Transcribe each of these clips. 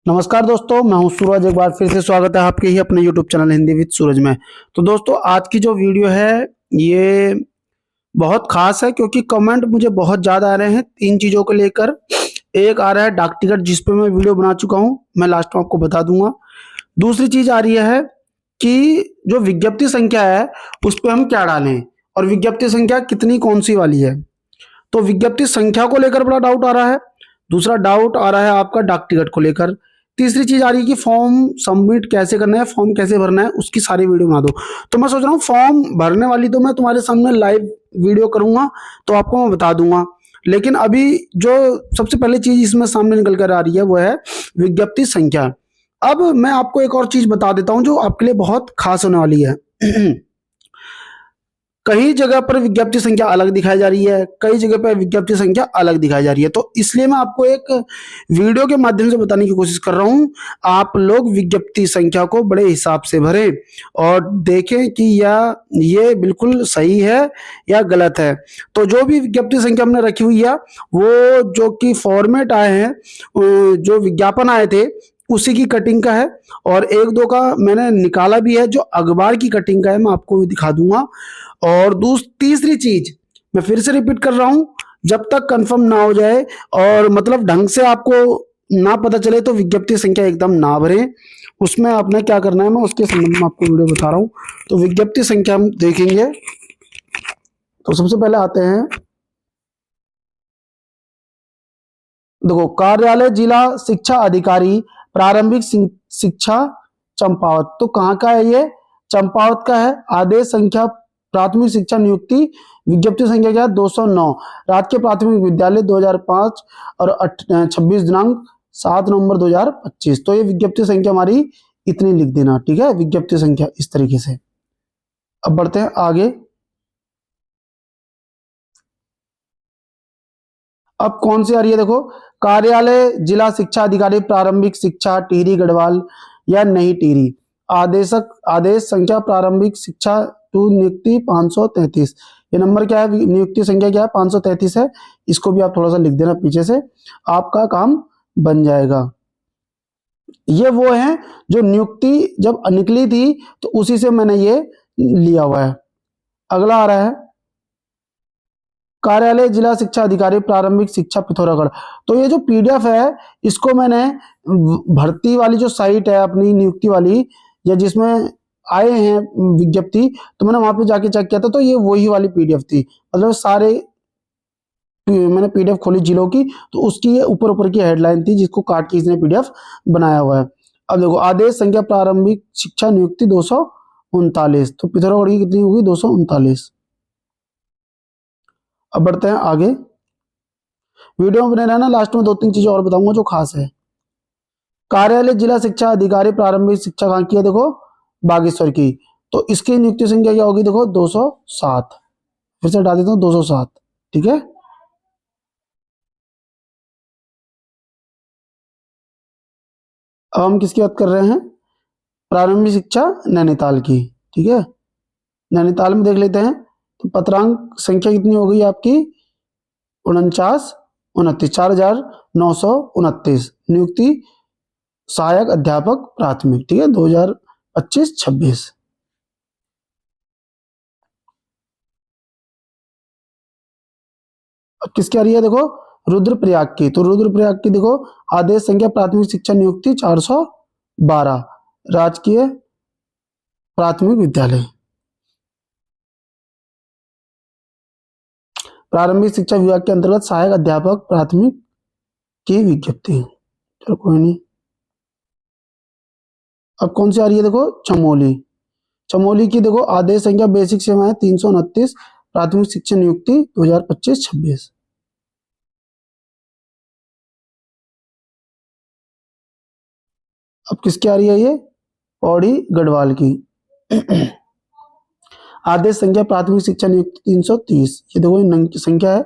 नमस्कार दोस्तों, मैं हूं सूरज। एक बार फिर से स्वागत है आपके ही अपने YouTube चैनल हिंदी विद सूरज में। तो दोस्तों, आज की जो वीडियो है ये बहुत खास है क्योंकि कमेंट मुझे बहुत ज़्यादा आ रहे हैं तीन चीज़ों को लेकर। एक आ रहा है डाक टिकट, जिस पे मैं वीडियो बना चुका हूं, मैं लास्ट में आपको बता दूंगा। दूसरी चीज़ आ रही है कि जो विज्ञप्ति संख्या है उस पे हम क्या डालें, और विज्ञप्ति संख्या कितनी कौन सी वाली है। तो विज्ञप्ति संख्या को लेकर बड़ा डाउट आ रहा है। दूसरा डाउट आ रहा है आपका डाक टिकट को लेकर। तीसरी चीज आ रही है कि फॉर्म सबमिट कैसे करना है, फॉर्म कैसे भरना है, उसकी सारी वीडियो बना दो। तो मैं सोच रहा हूँ फॉर्म भरने वाली तो मैं तुम्हारे सामने लाइव वीडियो करूंगा, तो आपको मैं बता दूंगा। लेकिन अभी जो सबसे पहले चीज इसमें सामने निकल कर आ रही है वो है विज्ञप्ति संख्या। अब मैं आपको एक और चीज बता देता हूँ जो आपके लिए बहुत खास होने वाली है। कई जगह पर विज्ञप्ति संख्या अलग दिखाई जा रही है, कई जगह पर विज्ञप्ति संख्या अलग दिखाई जा रही है। तो इसलिए मैं आपको एक वीडियो के माध्यम से बताने की कोशिश कर रहा हूं। आप लोग विज्ञप्ति संख्या को बड़े हिसाब से भरें और देखें कि ये बिल्कुल सही है या गलत है। तो जो भी विज्ञप्ति संख्या हमने रखी हुई है, वो जो कि फॉर्मेट आए हैं, जो विज्ञापन आए थे उसी की कटिंग का है, और एक दो का मैंने निकाला भी है जो अखबार की कटिंग का है, मैं आपको भी दिखा दूंगा। और तीसरी चीज मैं फिर से रिपीट कर रहा हूं, जब तक कंफर्म ना हो जाए और मतलब ढंग से आपको ना पता चले तो विज्ञप्ति संख्या एकदम ना भरें। उसमें आपने क्या करना है मैं उसके संबंध में आपको वीडियो बता रहा हूं। तो विज्ञप्ति संख्या हम देखेंगे। तो सबसे पहले आते हैं, देखो, कार्यालय जिला शिक्षा अधिकारी प्रारंभिक शिक्षा चंपावत। तो कहाँ का है ये? चंपावत का है। आदेश संख्या प्राथमिक शिक्षा नियुक्ति विज्ञप्ति संख्या क्या है? 209। राजकीय प्राथमिक विद्यालय 2005 और 26 दिनांक 7 नवंबर 2025। तो ये विज्ञप्ति संख्या हमारी इतनी लिख देना, ठीक है। विज्ञप्ति संख्या इस तरीके से। अब बढ़ते हैं आगे। अब कौन सी आ रही है? देखो, कार्यालय जिला शिक्षा अधिकारी प्रारंभिक शिक्षा टिहरी गढ़वाल या नई टिहरी। आदेश संख्या प्रारंभिक शिक्षा टू नियुक्ति 533। ये नंबर क्या है? नियुक्ति संख्या क्या है? 533 है। इसको भी आप थोड़ा सा लिख देना पीछे से, आपका काम बन जाएगा। ये वो है जो नियुक्ति जब निकली थी तो उसी से मैंने ये लिया हुआ है। अगला आ रहा है कार्यालय जिला शिक्षा अधिकारी प्रारंभिक शिक्षा पिथौरागढ़। तो ये जो पीडीएफ है इसको मैंने भर्ती वाली जो साइट है अपनी नियुक्ति वाली, या जिसमें आए हैं विज्ञप्ति, तो मैंने वहां पे जाके चेक किया था, तो ये वही वाली पीडीएफ थी। मतलब सारे मैंने पीडीएफ खोली जिलों की, तो उसकी ये ऊपर ऊपर की हेडलाइन थी जिसको काट के इसने पीडीएफ बनाया हुआ है। अब देखो, आदेश संख्या प्रारंभिक शिक्षा नियुक्ति 239। तो पिथौरागढ़ की कितनी होगी? 239। अब बढ़ते हैं आगे। वीडियो में बने रहना, लास्ट में दो तीन चीजें और बताऊंगा जो खास है। कार्यालय जिला शिक्षा अधिकारी प्रारंभिक शिक्षा कहाँ की है? देखो, बागेश्वर की। तो इसकी नियुक्ति संख्या क्या होगी? देखो, 207। फिर से हटा देता हूँ, 207, ठीक है। अब हम किसकी बात कर रहे हैं? प्रारंभिक शिक्षा नैनीताल की, ठीक है। नैनीताल में देख लेते हैं। तो पत्रांक संख्या कितनी हो गई आपकी? 49 29, 4929। नियुक्ति सहायक अध्यापक प्राथमिक, ठीक है, 2025-26। अब किसकी आ रही है? देखो, रुद्रप्रयाग की। तो रुद्रप्रयाग की देखो, आदेश संख्या प्राथमिक शिक्षा नियुक्ति 412 राजकीय प्राथमिक विद्यालय प्रारंभिक शिक्षा विभाग के अंतर्गत सहायक अध्यापक प्राथमिक की विज्ञप्ति। चलो कोई नहीं। अब कौन सी आ रही है? देखो, चमोली। चमोली की देखो, आदेश संख्या बेसिक सेवाएं 329 प्राथमिक शिक्षा नियुक्ति 2025-26। अब किसकी आ रही है? ये पौड़ी गढ़वाल की। आदेश संख्या प्राथमिक शिक्षा नियुक्ति 330। ये देखो संख्या है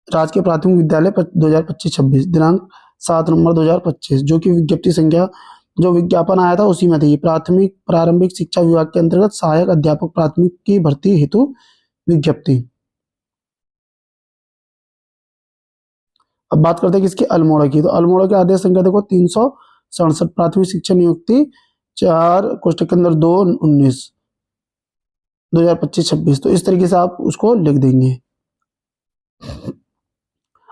राजकीय प्राथमिक विद्यालय 2025-26, दिनांक 7 नवंबर 2025। जो कि विज्ञप्ति संख्या जो विज्ञापन आया था उसी में थी। प्रारंभिक शिक्षा विभाग के अंतर्गत सहायक अध्यापक प्राथमिक की भर्ती हेतु विज्ञप्ति। अब बात करते हैं किसकी, अल्मोड़ा की। तो अल्मोड़ा की आदेश संख्या देखो 367, प्राथमिक शिक्षा नियुक्ति 4 कोष्टक के अंदर 2/19 2025-26। तो इस तरीके से आप उसको लिख देंगे।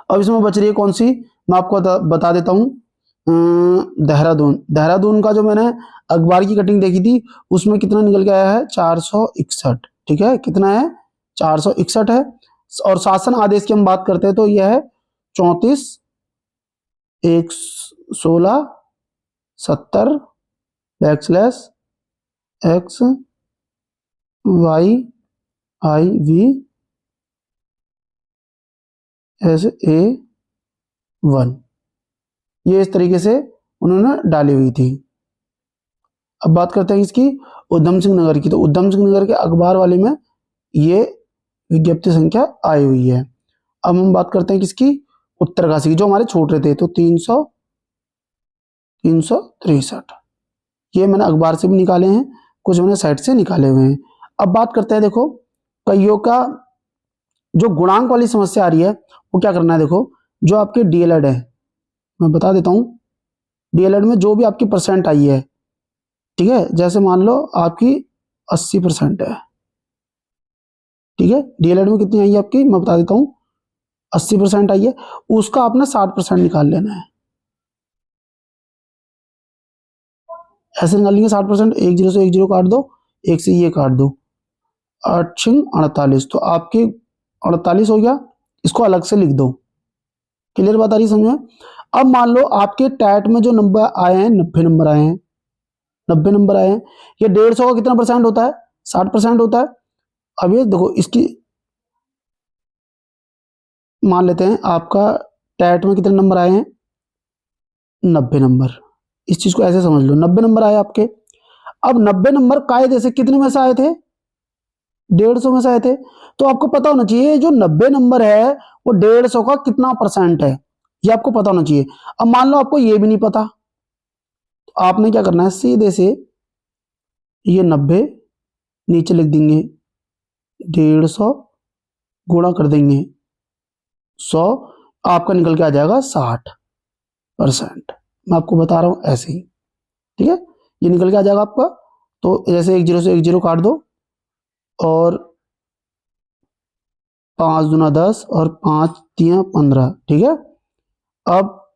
अब इसमें बच रही है कौन सी, मैं आपको बता देता हूँ। देहरादून। देहरादून का जो मैंने अखबार की कटिंग देखी थी उसमें कितना निकल के आया है, 461। ठीक है, कितना है, 461 है। और शासन आदेश की हम बात करते हैं तो यह है 34/XXYIVSA1, ये इस तरीके से उन्होंने डाली हुई थी। अब बात करते हैं इसकी उधम सिंह नगर की। तो उधम सिंह नगर के अखबार वाले में ये विज्ञप्ति संख्या आई हुई है। अब हम बात करते हैं किसकी, उत्तरकाशी की, जो हमारे छूट रहे थे। तो 363, ये मैंने अखबार से भी निकाले हैं, कुछ मैंने साइट से निकाले हुए हैं। अब बात करते हैं, देखो कईयों का जो गुणांक वाली समस्या आ रही है वो क्या करना है। देखो जो आपके डीएलएड है, मैं बता देता हूं, डीएलएड में जो भी आपकी परसेंट आई है, ठीक है, जैसे मान लो आपकी 80% है, ठीक है, डीएलएड में कितनी आई है आपकी, मैं बता देता हूं, 80% आई है, उसका आपने 60% निकाल लेना है। ऐसे निकालेंगे 60%, 1 0 से 1 0 काट दो, 1 से ये काट दो, 8 6 48, तो आपके 48 हो गया। इसको अलग से लिख दो। क्लियर बात आ रही समझ में। अब मान लो आपके टैट में जो नंबर आए हैं 90 नंबर आए हैं, 90 नंबर आए हैं। ये 150 का कितना परसेंट होता है, 60% होता है। अब ये देखो इसकी मान लेते हैं आपका टैट में कितने नंबर आए हैं, 90 नंबर। इस चीज को ऐसे समझ लो, 90 नंबर आए आपके। अब 90 नंबर कायदे से कितने में से आए थे, 150 में से आए थे। तो आपको पता होना चाहिए जो 90 नंबर है वो 150 का कितना परसेंट है, ये आपको पता होना चाहिए। अब मान लो आपको ये भी नहीं पता, तो आपने क्या करना है, सीधे से ये 90 नीचे लिख देंगे, 150 गुणा कर देंगे 100, आपका निकल के आ जाएगा 60%। मैं आपको बता रहा हूं ऐसे ही, ठीक है, ये निकल के आ जाएगा आपका। तो जैसे 1 0 से 1 0 काट दो, और 5 दूना 10 और 5 3 15, ठीक है। अब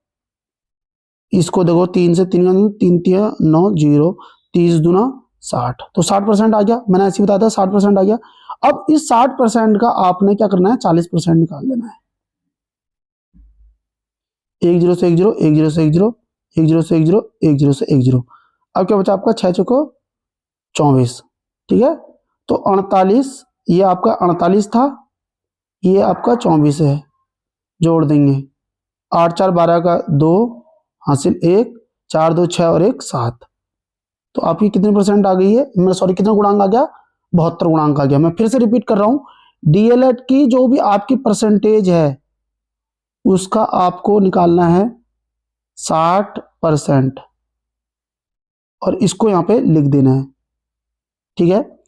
इसको देखो 3 से 3 3 3 9 0, 30 दूना 60, तो 60% आ गया। मैंने ऐसे बताया था 60% आ गया। अब इस 60% का आपने क्या करना है, 40% निकाल देना है। 1 0 से 1 0, 1 0 से 1 0, 1 0 से 1 0, 1 0 से 1 0। अब क्या बचा आपका, 6 चौको 24, ठीक है। तो 48, ये आपका 48 था, ये आपका 24 है, जोड़ देंगे 8 4 12 का 2 हासिल 1, 4 2 6 और 1 7। तो आपकी कितने परसेंट आ गई है, मैं सॉरी कितना गुणांक आ गया, 72 गुणांक आ गया। मैं फिर से रिपीट कर रहा हूं, डीएलएड की जो भी आपकी परसेंटेज है उसका आपको निकालना है 60%, और इसको यहां पे लिख देना है, ठीक है।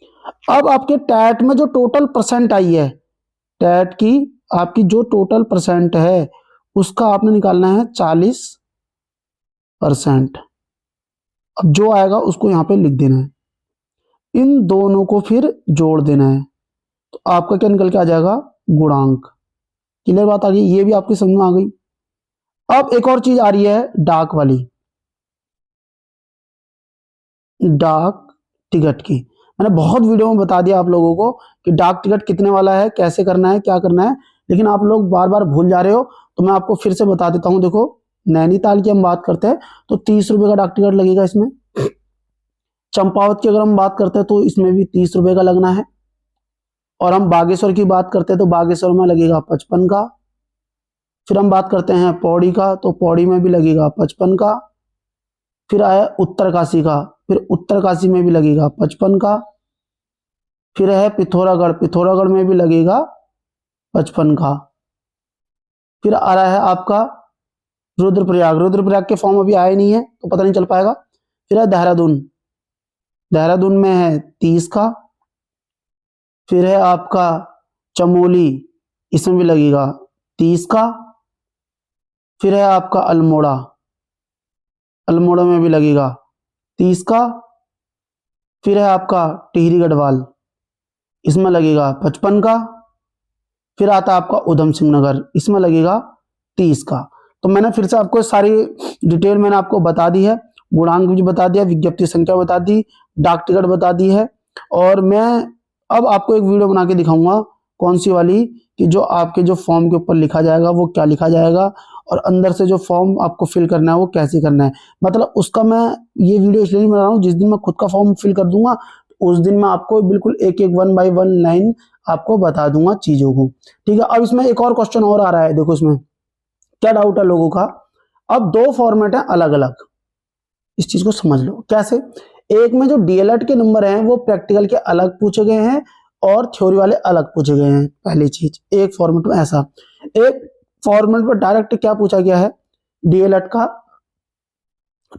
अब आपके टैट में जो टोटल परसेंट आई है, टैट की आपकी जो टोटल परसेंट है उसका आपने निकालना है 40%। अब जो आएगा उसको यहां पे लिख देना है, इन दोनों को फिर जोड़ देना है, तो आपका क्या निकल के आ जाएगा, गुणांक। क्लियर बात आ गई, ये भी आपकी समझ में आ गई। अब एक और चीज आ रही है डाक वाली, डाक टिकट की। मैंने बहुत वीडियो में बता दिया आप लोगों को कि डाक टिकट कितने वाला है, कैसे करना है, क्या करना है, लेकिन आप लोग बार बार भूल जा रहे हो। तो मैं आपको फिर से बता देता हूं। देखो नैनीताल की हम बात करते हैं तो 30 रुपए का डाक टिकट लगेगा इसमें। चंपावत की अगर हम बात करते हैं तो इसमें भी 30 रुपए का लगना है। और हम बागेश्वर की बात करते हैं तो बागेश्वर में लगेगा 55 का। फिर हम बात करते हैं पौड़ी का, तो पौड़ी में भी लगेगा 55 का। फिर आया उत्तरकाशी का, फिर उत्तरकाशी में भी लगेगा 55 का। फिर है पिथौरागढ़, पिथौरागढ़ में भी लगेगा 55 का। फिर आ रहा है आपका रुद्रप्रयाग, रुद्रप्रयाग के फॉर्म अभी आए नहीं है तो पता नहीं चल पाएगा। फिर है देहरादून, देहरादून में है 30 का। फिर है आपका चमोली, इसमें भी लगेगा 30 का। फिर है आपका अल्मोड़ा, अल्मोड़ा में भी लगेगा 30 का। फिर है आपका टिहरी गढ़वाल, इसमें लगेगा 55 का। फिर आता है आपका उधम सिंह नगर, इसमें लगेगा 30 का। तो मैंने फिर से आपको सारी डिटेल मैंने आपको बता दी है, गुणांक भी बता दिया, विज्ञप्ति संख्या बता दी, डाक टिकट बता दी है। और मैं अब आपको एक वीडियो बना के दिखाऊंगा, कौन सी वाली, कि जो आपके जो फॉर्म के ऊपर लिखा जाएगा वो क्या लिखा जाएगा, और अंदर से जो फॉर्म आपको फिल करना है वो कैसे करना है। मतलब उसका मैं ये वीडियो इसलिए नहीं बना रहा हूँ, जिस दिन मैं खुद का फॉर्म फिल कर दूंगा उस दिन मैं आपको बिल्कुल एक एक 1 बाय 1 लाइन आपको बता दूंगा चीजों को। ठीक है, अब इसमें एक और क्वेश्चन और आ रहा है, देखो इसमें क्या डाउट है लोगों का। अब 2 फॉर्मेट है अलग अलग, इस चीज को समझ लो कैसे। एक में जो डीएलएड के नंबर हैं वो प्रैक्टिकल के अलग पूछे गए हैं और थ्योरी वाले अलग पूछे गए हैं, पहली चीज एक फॉर्मेट में ऐसा। एक फॉर्मेट में डायरेक्ट क्या पूछा गया है, डीएलएड का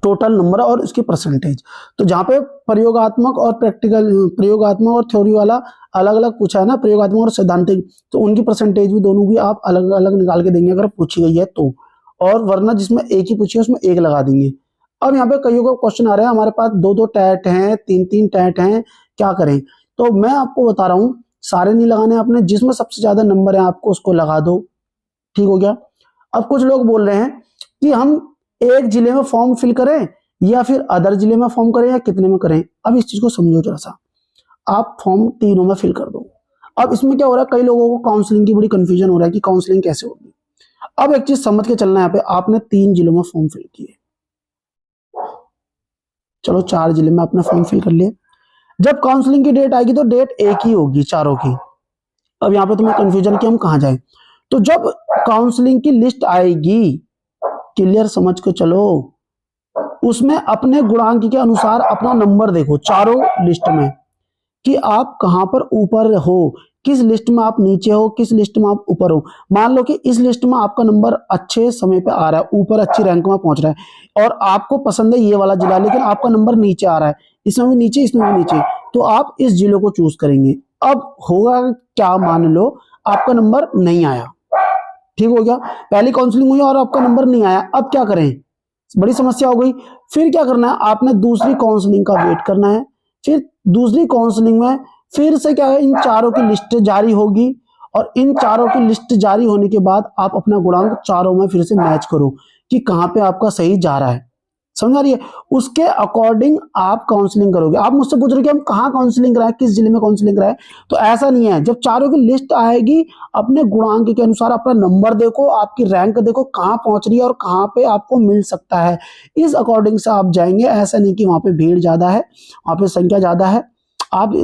टोटल नंबर और उसकी परसेंटेज। तो जहां पे प्रयोगात्मक और प्रैक्टिकल, प्रयोगात्मक और थ्योरी वाला अलग अलग पूछा है ना, प्रयोगात्मक और सैद्धांतिक, तो उनकी परसेंटेज भी दोनों की आप अलग अलग निकाल के देंगे अगर पूछी गई है तो। और वरना जिसमें एक ही पूछी है उसमें एक लगा देंगे। अब यहाँ पे कईयों का क्वेश्चन आ रहा है, हमारे पास 2-2 टैट हैं, 3-3 टैट हैं, क्या करें। तो मैं आपको बता रहा हूँ, सारे नहीं लगाने आपने, जिसमें सबसे ज्यादा नंबर है आपको उसको लगा दो। ठीक हो गया। अब कुछ लोग बोल रहे हैं कि हम एक जिले में फॉर्म फिल करें या फिर अदर जिले में फॉर्म करें या कितने में करें। अब इस चीज को समझो जरा सा, आप फॉर्म तीनों में फिल कर दो। अब इसमें क्या हो रहा है, कई लोगों को काउंसलिंग की बड़ी कंफ्यूजन हो रहा है कि काउंसलिंग कैसे होगी। अब एक चीज समझ के चलना है, यहाँ पे आपने 3 जिलों में फॉर्म फिल किए, चलो 4 जिले में आपने फॉर्म फिल कर लिए। जब काउंसलिंग की डेट आएगी तो डेट एक ही होगी चारों की। अब यहाँ पे तुम्हें कंफ्यूजन कि हम कहाँ जाए। तो जब काउंसलिंग की लिस्ट आएगी, क्लियर समझ के चलो, उसमें अपने गुणांक के अनुसार अपना नंबर देखो चारों लिस्ट में कि आप कहां पर ऊपर हो, किस लिस्ट में आप नीचे हो, किस लिस्ट में आप ऊपर हो। मान लो कि इस लिस्ट में आपका नंबर अच्छे समय पे आ रहा है, ऊपर अच्छी रैंक में पहुंच रहा है और आपको पसंद है ये वाला जिला, लेकिन आपका नंबर नीचे आ रहा है, इसमें भी नीचे इसमें भी नीचे, तो आप इस जिले को चूज करेंगे। अब होगा क्या, मान लो आपका नंबर नहीं आया, ठीक हो गया, पहली काउंसलिंग हुई और आपका नंबर नहीं आया, अब क्या करें, बड़ी समस्या हो गई। फिर क्या करना है, आपने दूसरी काउंसलिंग का वेट करना है। फिर दूसरी काउंसलिंग में फिर से क्या है, इन चारों की लिस्ट जारी होगी और इन चारों की लिस्ट जारी होने के बाद आप अपना गुणांक चारों में फिर से मैच करो कि कहां पे आपका सही जा रहा है, समझ आ रही है। उसके अकॉर्डिंग आप काउंसलिंग करोगे। आप मुझसे पूछ रहे हो कि हम कहाँ काउंसलिंग कराएं, किस जिले में काउंसलिंग कराएं, तो ऐसा नहीं है। जब चारों की लिस्ट आएगी, अपने गुणांक के अनुसार अपना नंबर देखो, आपकी रैंक देखो कहाँ पहुंच रही है और कहाँ पे आपको मिल सकता है, इस अकॉर्डिंग से आप जाएंगे। ऐसा नहीं कि वहां पे भीड़ ज्यादा है, वहां पे संख्या ज्यादा है। आप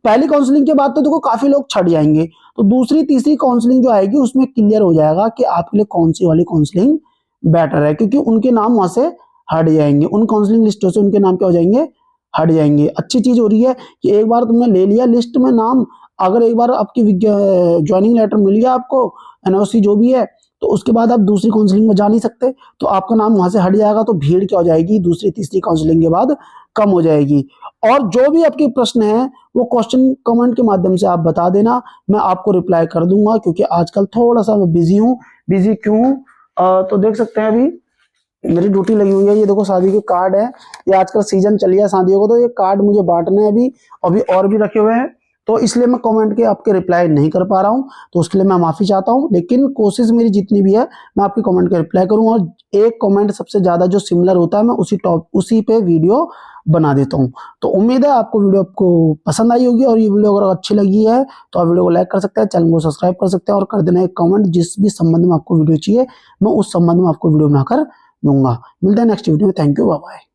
पहली काउंसलिंग के बाद तो देखो काफी लोग छट जाएंगे, तो दूसरी तीसरी काउंसलिंग जो आएगी उसमें क्लियर हो जाएगा कि आपके लिए कौन सी वाली काउंसलिंग बेटर है, क्योंकि उनके नाम वहां से हट जाएंगे, उन काउंसलिंग लिस्टों से उनके नाम क्या हो जाएंगे, हट जाएंगे। अच्छी चीज हो रही है कि एक बार तुमने ले लिया लिस्ट में नाम, अगर एक बार आपकी ज्वाइनिंग लेटर मिल गया आपको, एनओसी जो भी है, तो उसके बाद आप दूसरी काउंसलिंग में जा नहीं सकते, तो आपका नाम वहां से हट जाएगा, तो भीड़ क्या हो जाएगी, दूसरी तीसरी काउंसलिंग के बाद कम हो जाएगी। और जो भी आपके प्रश्न है वो क्वेश्चन कमेंट के माध्यम से आप बता देना, मैं आपको रिप्लाई कर दूंगा, क्योंकि आजकल थोड़ा सा मैं बिजी हूँ। बिजी क्यों, तो देख सकते हैं अभी मेरी ड्यूटी लगी हुई है, ये देखो शादी के कार्ड है, ये आजकल सीजन चल गया शादियों को, तो ये कार्ड मुझे बांटने हैं अभी और भी रखे हुए हैं, तो इसलिए मैं कमेंट के आपके रिप्लाई नहीं कर पा रहा हूं, तो उसके लिए मैं माफी चाहता हूं। लेकिन कोशिश मेरी जितनी भी है मैं आपके कमेंट का रिप्लाई करूंगा, और एक कमेंट सबसे ज्यादा जो सिमिलर होता है मैं उसी पे वीडियो बना देता हूं। तो उम्मीद है आपको वीडियो पसंद आई होगी, और ये वीडियो अगर अच्छी लगी है तो आप वीडियो को लाइक कर सकते हैं, चैनल को सब्सक्राइब कर सकते हैं, और कर देना एक कमेंट जिस भी संबंध में आपको वीडियो चाहिए, मैं उस संबंध में आपको वीडियो बनाकर दूंगा। मिलते हैं नेक्स्ट वीडियो में, थैंक यू, बाय बाय।